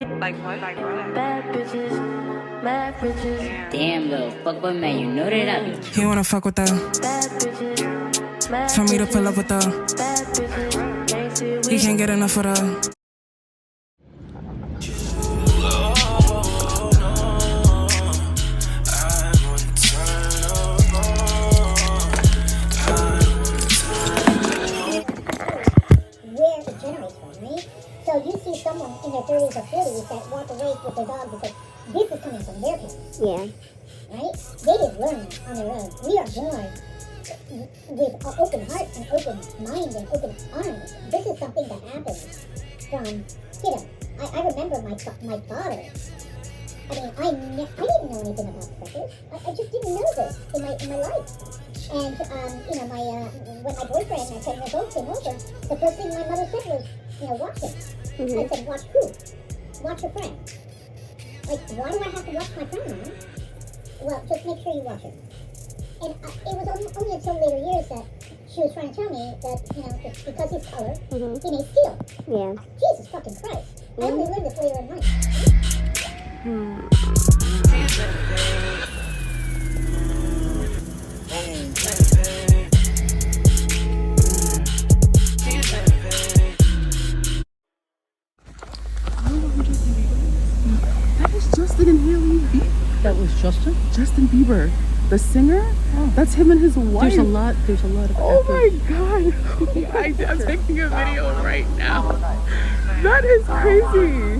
Like what? Like what? Bad bitches, mad bitches. Damn, little fuckboy man, you know that I be. He wanna fuck with her. Bad bitches, mad Tell me to pull up with her. bad bitches. Can't see He we can't get enough of her. Where it generates from, right? So you see someone in their 30s or 40s that walk away with their dog because this is coming from their parents. Yeah. Right? They didn't learn on their own. We are born with an open heart and open mind and open arms. This is something that happens from, I remember my father. I mean, I didn't know anything about suckers. I just didn't know this in my life. And, when my boyfriend at 10 years old came over, the first thing my mother said was, watch him. Mm-hmm. I said, watch who? Watch your friend. Like, why do I have to watch my friend, Mom? Well, just make sure you watch her. And it was only until later years that she was trying to tell me that, just because he's colored, he may steal. Yeah. Jesus fucking Christ. I only learned this later in life. That was Justin and Haley Bieber. That was Justin? Justin Bieber, the singer. Oh. That's him and his wife. There's a lot of Oh actors. my god! I'm taking a video right now. That is crazy.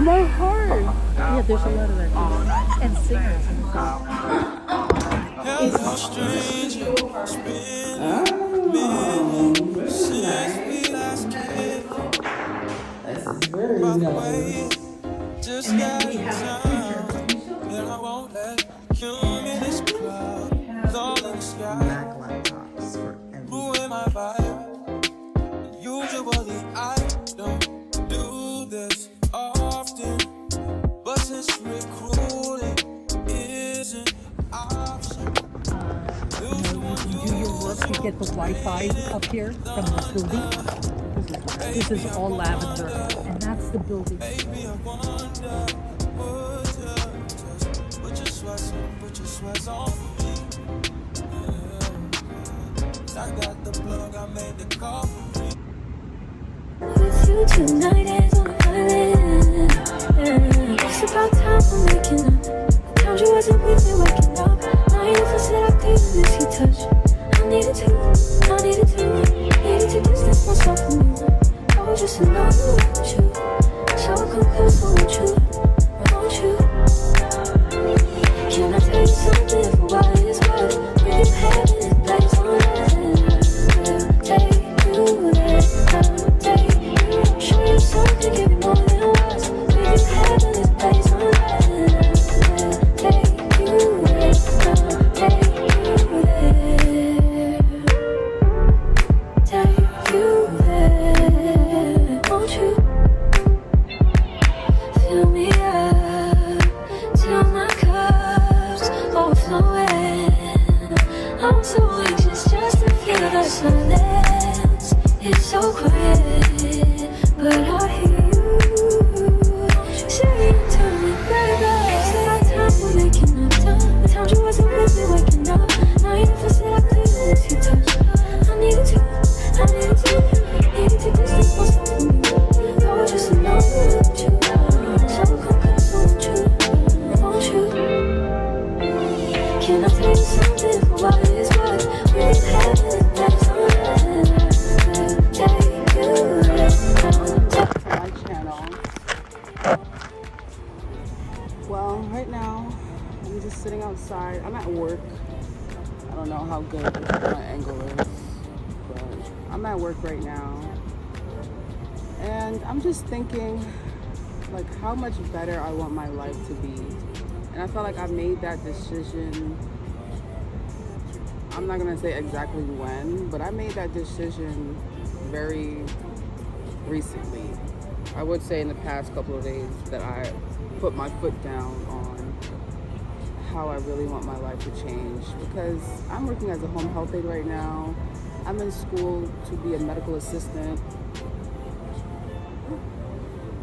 My heart. Yeah, there's a lot of actors and singers. Usually I don't do this often, but since recruiting isn't an option. You do your work, you get the Wi-Fi up here from the building. This is all lavender, and that's the building. Baby, I wonder, put your sweats on for me. Yeah. I got the plug, I made the call for me. with you tonight is on an island. It's about time we're making up. I told you wasn't with me waking up. Now you said I couldn't miss your touch. I needed to distance myself from you. I was just alone without you. So I come close, I want you. Can I tell you something for what it's worth? With you having this place on earth, take you there, I'll take you. Show you something, give you more than words. With you having this place on earth, take you there, I'll take you there. Take you there, won't you? Fill me up till my cup's overflowing. I'm so anxious just to feel the silence. It's so quiet, but I hear you saying to me, baby, it's about time we're making up time. I told you wasn't with me waking up. Now you never said I couldn't miss your touch. I needed to distance myself from you. I was just alone without you. So come close, won't you? Can I tell you something for what it's worth? We have it, that's on earth. Take you there. My channel. Well, right now I'm just sitting outside. I'm at work. I don't know how good my angle is, but I'm at work right now, and I'm just thinking like how much better I want my life to be. And I felt like I made that decision. I'm not gonna say exactly when, but I made that decision very recently. I would say in the past couple of days that I put my foot down on how I really want my life to change, because I'm working as a home health aide right now. I'm in school to be a medical assistant.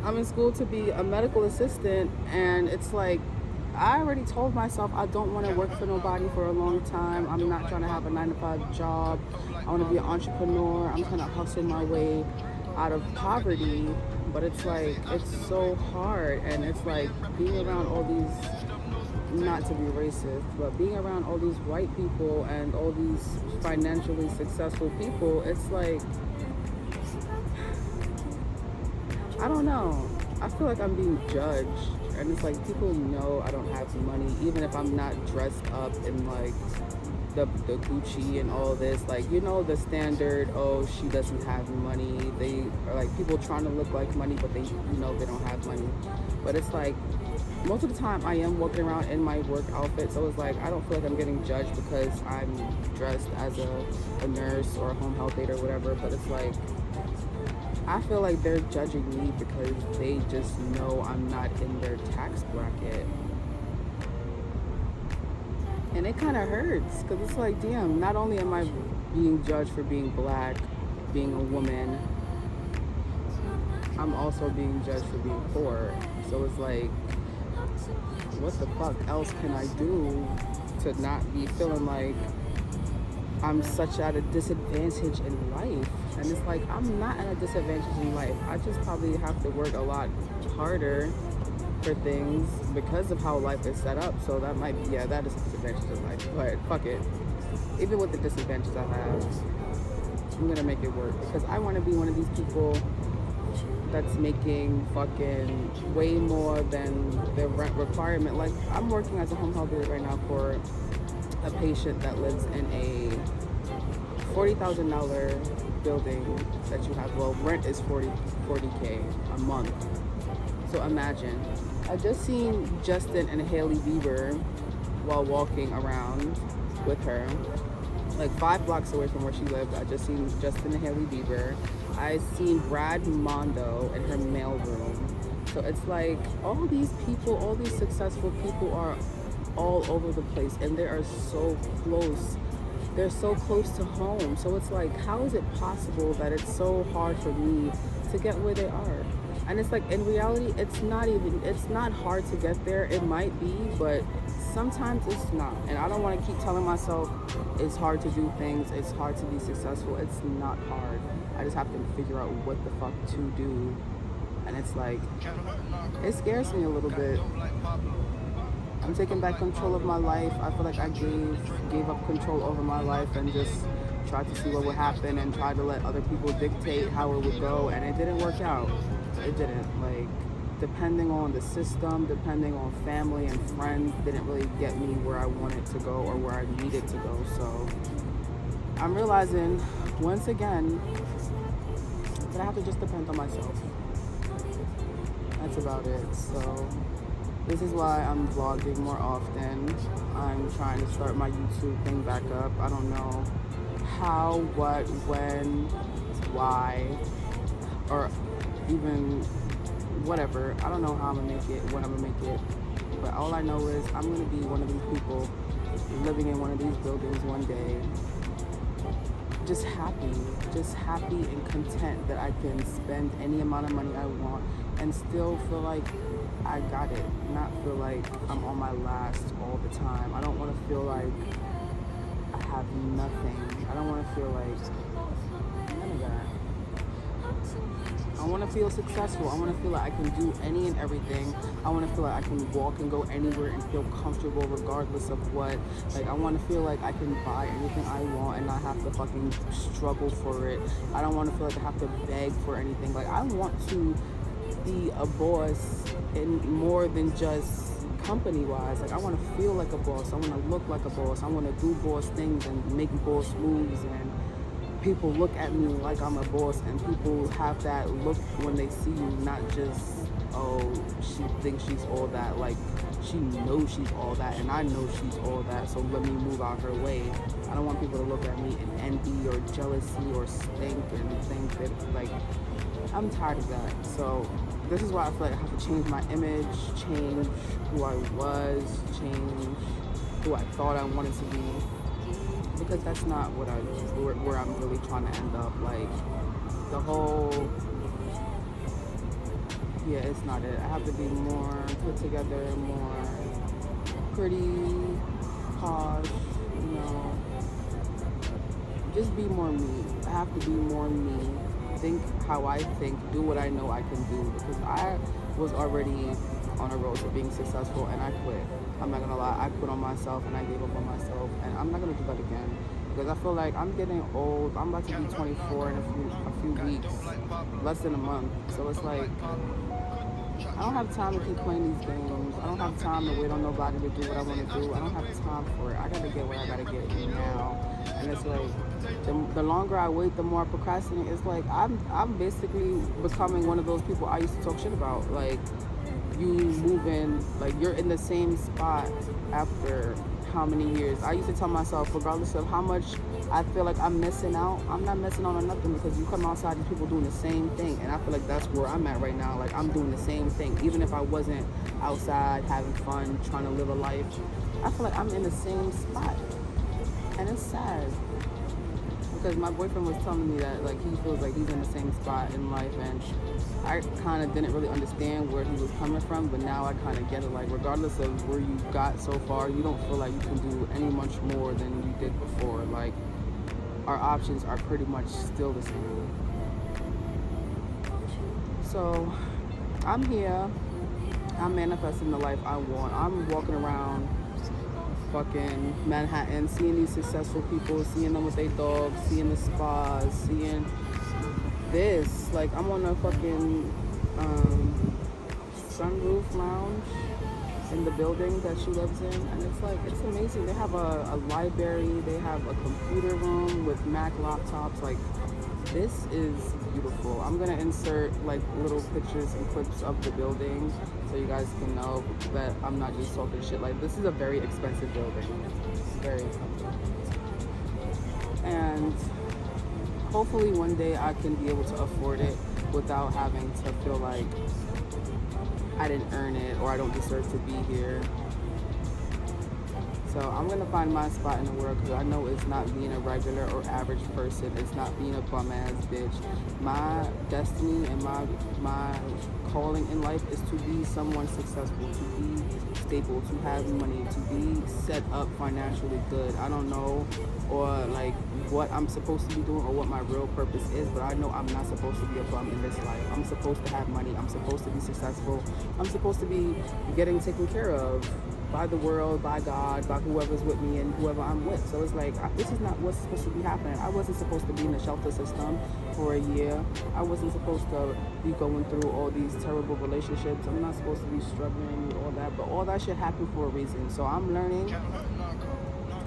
I'm in school to be a medical assistant, and it's like, I already told myself I don't want to work for nobody for a long time. I'm not trying to have a 9-to-5 job. I want to be an entrepreneur. I'm trying to hustle my way out of poverty. But it's like, it's so hard. And it's like being around all these, not to be racist, but being around all these white people and all these financially successful people, it's like, I don't know. I feel like I'm being judged. And it's like, people know I don't have money, even if I'm not dressed up in like the Gucci and all this. Like, you know, the standard, oh, she doesn't have money. They are like people trying to look like money, but they, you know, they don't have money. But it's like, most of the time I am walking around in my work outfit. So it's like, I don't feel like I'm getting judged because I'm dressed as a nurse or a home health aide or whatever. But it's like, I feel like they're judging me because they just know I'm not in their tax bracket. And it kind of hurts because it's like, damn, not only am I being judged for being black, being a woman, I'm also being judged for being poor. So it's like, what the fuck else can I do to not be feeling like I'm such at a disadvantage in life? And it's like, I'm not at a disadvantage in life. I just probably have to work a lot harder for things because of how life is set up. So that might be, yeah, that is a disadvantage in life. But fuck it. Even with the disadvantages I have, I'm gonna make it work because I want to be one of these people that's making fucking way more than the rent requirement. Like, I'm working as a home health aide right now for a patient that lives in a $40,000 building that you have. Well, rent is 40K a month. So imagine. I just seen Justin and Hailey Bieber while walking around with her, like 5 blocks away from where she lived. I just seen Justin and Hailey Bieber. I seen Brad Mondo in her mailroom. So it's like, all these people, all these successful people are all over the place, and they are so close. They're so close to home. So it's like, how is it possible that it's so hard for me to get where they are? And it's like, in reality, it's not hard to get there. It might be, but sometimes it's not. And I don't want to keep telling myself it's hard to do things, it's hard to be successful. It's not hard. I just have to figure out what the fuck to do. And it's like, it scares me a little bit. I'm taking back control of my life. I feel like I gave up control over my life and just tried to see what would happen and tried to let other people dictate how it would go, and it didn't work out. It didn't. Like, depending on the system, depending on family and friends, didn't really get me where I wanted to go or where I needed to go. So I'm realizing once again that I have to just depend on myself. That's about it. So this is why I'm vlogging more often. I'm trying to start my YouTube thing back up. I don't know how, what, when, why, or even whatever. I don't know how I'm gonna make it, when I'm gonna make it. But all I know is I'm gonna be one of these people living in one of these buildings one day, just happy and content that I can spend any amount of money I want and still feel like I got it, not feel like I'm on my last all the time. I don't want to feel like I have nothing. I don't want to feel like none of that. I want to feel successful. I want to feel like I can do any and everything. I want to feel like I can walk and go anywhere and feel comfortable regardless of what. Like, I want to feel like I can buy anything I want and not have to fucking struggle for it. I don't want to feel like I have to beg for anything. Like, I want to be a boss in more than just company-wise. Like, I want to feel like a boss. I want to look like a boss. I want to do boss things and make boss moves, and people look at me like I'm a boss, and people have that look when they see you, not just, oh, she thinks she's all that. Like, she knows she's all that, and I know she's all that, so let me move out her way. I don't want people to look at me in envy or jealousy or stink and think that, like, I'm tired of that. So this is why I feel like I have to change my image, change who I was, change who I thought I wanted to be, because that's not what where I'm really trying to end up. Like, the whole yeah, it's not it. I have to be more put together, more pretty, posh, you know, just be more me. I have to be more me. Think how I think, do what I know I can do, because I was already on a road to being successful and I quit. I'm not gonna lie, I quit on myself and I gave up on myself, and I'm not gonna do that again because I feel like I'm getting old. I'm about to be 24 in a few weeks, less than a month. So it's like I don't have time to keep playing these games. I don't have time to wait on nobody to do what I want to do. I don't have time for it. I gotta get what I gotta get now. And it's like the longer I wait, the more I procrastinate. It's like I'm basically becoming one of those people I used to talk shit about. Like you moving, like you're in the same spot after how many years. I used to tell myself, regardless of how much I feel like I'm missing out, I'm not missing out on nothing, because you come outside and people doing the same thing, and I feel like that's where I'm at right now. Like I'm doing the same thing, even if I wasn't outside having fun, trying to live a life. I feel like I'm in the same spot, and it's sad because my boyfriend was telling me that like he feels like he's in the same spot in life, and I kind of didn't really understand where he was coming from, but now I kind of get it. Like regardless of where you got so far, you don't feel like you can do any much more than you did before. Like our options are pretty much still the same. So I'm here, I'm manifesting the life I want. I'm walking around fucking Manhattan, seeing these successful people, seeing them with their dogs, seeing the spas, seeing this. Like I'm on a fucking sunroof lounge in the building that she lives in, and it's like, it's amazing. They have a library, they have a computer room with Mac laptops. Like this is beautiful. I'm gonna insert like little pictures and clips of the building so you guys can know that I'm not just talking shit. Like this is a very expensive building. It's very expensive. And hopefully one day I can be able to afford it without having to feel like I didn't earn it or I don't deserve to be here. So I'm gonna find my spot in the world, because I know it's not being a regular or average person. It's not being a bum ass bitch. My destiny and my calling in life is to be someone successful, to be stable, to have money, to be set up financially good. I don't know or like what I'm supposed to be doing or what my real purpose is, but I know I'm not supposed to be a bum in this life. I'm supposed to have money. I'm supposed to be successful. I'm supposed to be getting taken care of by the world, by God, by whoever's with me and whoever I'm with. So it's like, this is not what's supposed to be happening. I wasn't supposed to be in the shelter system for a year. I wasn't supposed to be going through all these terrible relationships. I'm not supposed to be struggling with all that, but all that shit happened for a reason. So I'm learning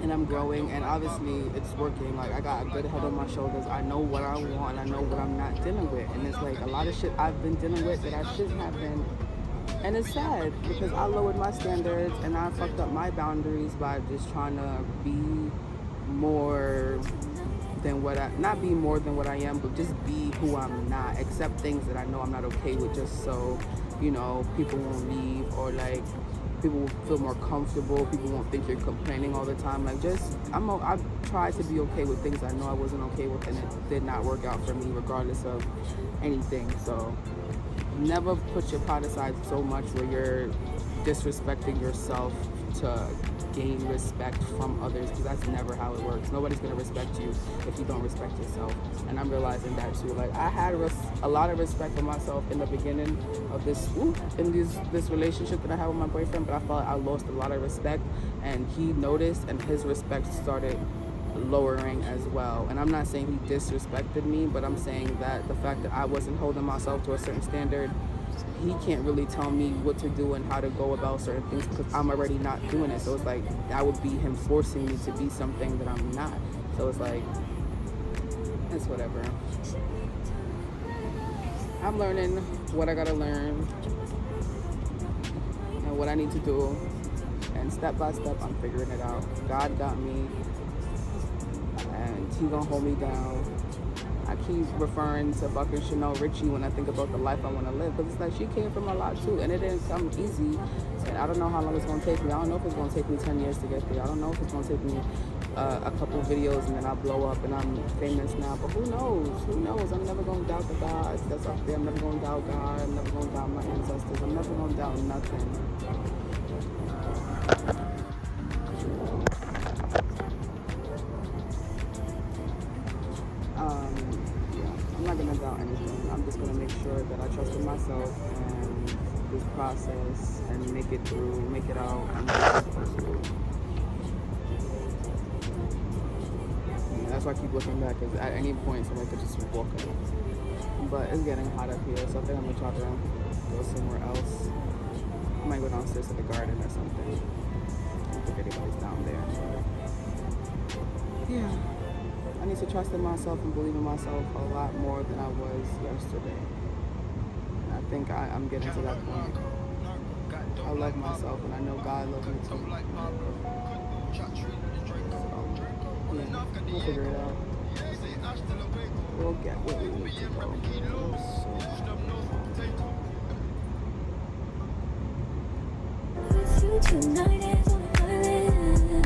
and I'm growing, and obviously it's working. Like I got a good head on my shoulders. I know what I want, I know what I'm not dealing with. And it's like a lot of shit I've been dealing with that I shouldn't have been. And it's sad because I lowered my standards and I fucked up my boundaries by just trying to be more than what not be more than what I am, but just be who I'm not. Accept things that I know I'm not okay with, just so, you know, people won't leave, or like people will feel more comfortable. People won't think you're complaining all the time. Like just, I've tried to be okay with things I know I wasn't okay with, and it did not work out for me regardless of anything. So never put your pot aside so much where you're disrespecting yourself to gain respect from others, because that's never how it works. Nobody's gonna respect you if you don't respect yourself, and I'm realizing that too. Like I had a lot of respect for myself in the beginning of this relationship that I had with my boyfriend, but I felt like I lost a lot of respect, and he noticed, and his respect started lowering as well. And I'm not saying he disrespected me, but I'm saying that the fact that I wasn't holding myself to a certain standard, he can't really tell me what to do and how to go about certain things because I'm already not doing it. So it's like that would be him forcing me to be something that I'm not. So it's like, it's whatever. I'm learning what I gotta learn and what I need to do, and step by step I'm figuring it out. God got me, and he gonna hold me down, I keep referring to fucking Chanel Richie when I think about the life I want to live, because it's like she came from a lot too, and it didn't come easy. And I don't know how long it's gonna take me. I don't know if it's gonna take me 10 years to get there. I don't know if it's gonna take me a couple videos and then I blow up and I'm famous now. But who knows? Who knows? I'm never gonna doubt the God that's up there. I'm never gonna doubt God. I'm never gonna doubt my ancestors. I'm never gonna doubt nothing. I'm not gonna doubt anything. I'm just gonna make sure that I trust in myself and this process and make it through, make it out. And that's why I keep looking back, because at any point somebody could just walk up. But it's getting hot up here, so I think I'm gonna try to go somewhere else. I might go downstairs to the garden or something. I don't think anybody's down there. Yeah. I need to trust in myself and believe in myself a lot more than I was yesterday. And I think I'm getting to that point. I love myself and I know God loves me too. So, yeah, we'll figure it out. We'll get where we need to go. With you tonight is on an island.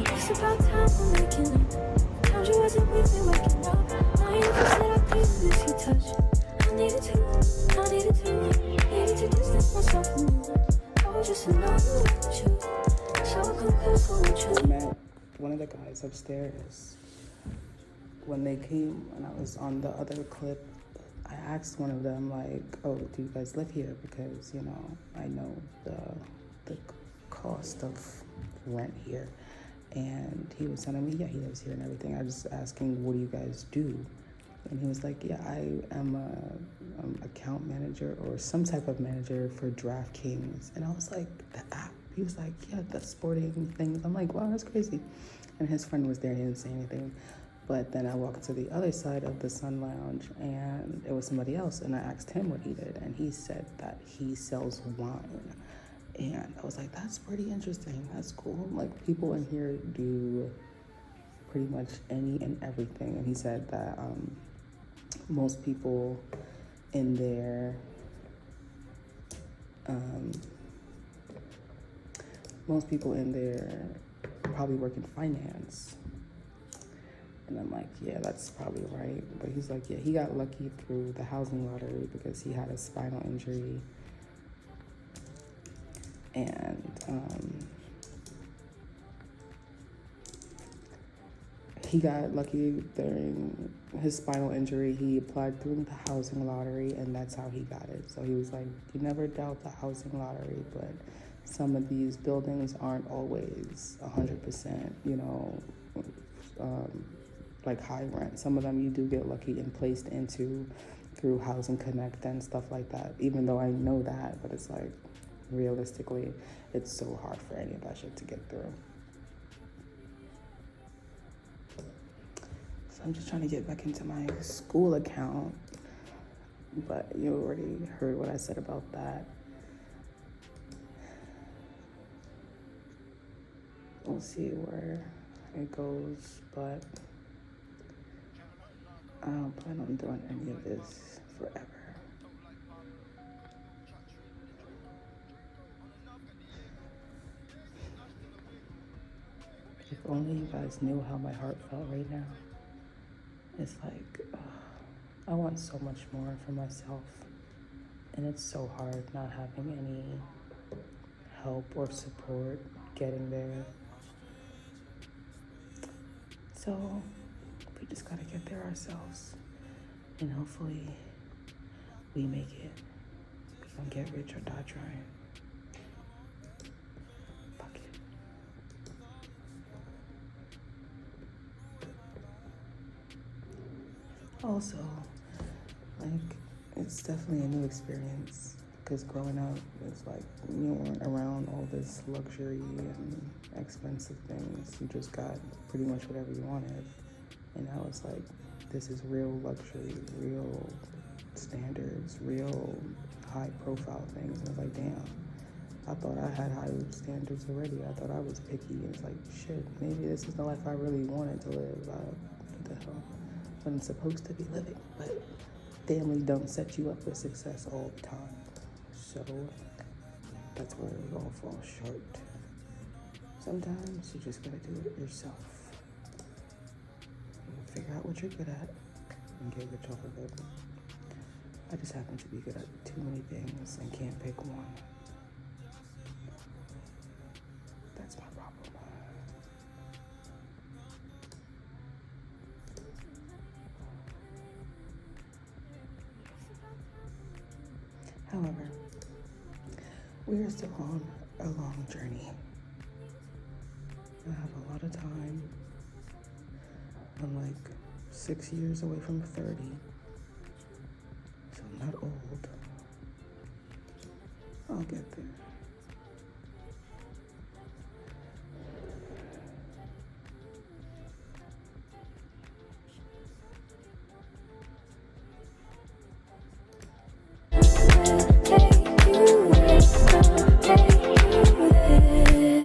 It's about time we're making up. Times you wasn't with me waking up. Now you said I couldn't miss your touch. I needed to distance myself from you. I was just another with you. So I confess I want you. I met one of the guys upstairs when they came and I was on the other clip. I asked one of them, like, oh, do you guys live here? Because, you know, I know the cost of rent here. And he was telling me, yeah, he lives here and everything. I was asking, what do you guys do? And he was like, yeah, I am a account manager or some type of manager for DraftKings. And I was like, the app? He was like, yeah, the sporting things. I'm like, wow, that's crazy. And his friend was there, he didn't say anything. But then I walked to the other side of the Sun Lounge and it was somebody else. And I asked him what he did. And he said that he sells wine. And I was like, that's pretty interesting. That's cool. Like, people in here do pretty much any and everything. And he said that most people in there, probably work in finance. And I'm like, yeah, that's probably right. But he's like, yeah, he got lucky through the housing lottery because he had a spinal injury. And he got lucky during his spinal injury. He applied through the housing lottery, and that's how he got it. So he was like, you never doubt the housing lottery, but some of these buildings aren't always 100%, you know, like high rent. Some of them you do get lucky and placed into through Housing Connect and stuff like that, even though I know that, but it's like, realistically, it's so hard for any of that shit to get through. So I'm just trying to get back into my school account, but you already heard what I said about that. We'll see where it goes, but I don't plan on doing any of this forever. If only you guys knew how my heart felt right now. It's like, I want so much more for myself. And it's so hard not having any help or support getting there. So we just gotta get there ourselves. And hopefully we make it. We gonna get rich or die trying. Also, like, it's definitely a new experience because growing up, it's like you weren't around all this luxury and expensive things. You just got pretty much whatever you wanted. And now it's like, this is real luxury, real standards, real high profile things. And it's like, damn, I thought I had high standards already. I thought I was picky. And it's like, shit, maybe this is the life I really wanted to live. What the hell? when it's supposed to be living, but family don't set you up for success all the time. So that's where we all fall short. Sometimes you just gotta do it yourself. You figure out what you're good at and get your job at it. I just happen to be good at too many things and can't pick one. That's my problem. However, we are still on a long journey. I have a lot of time. I'm like 6 years away from 30, so I'm not old. I'll get there.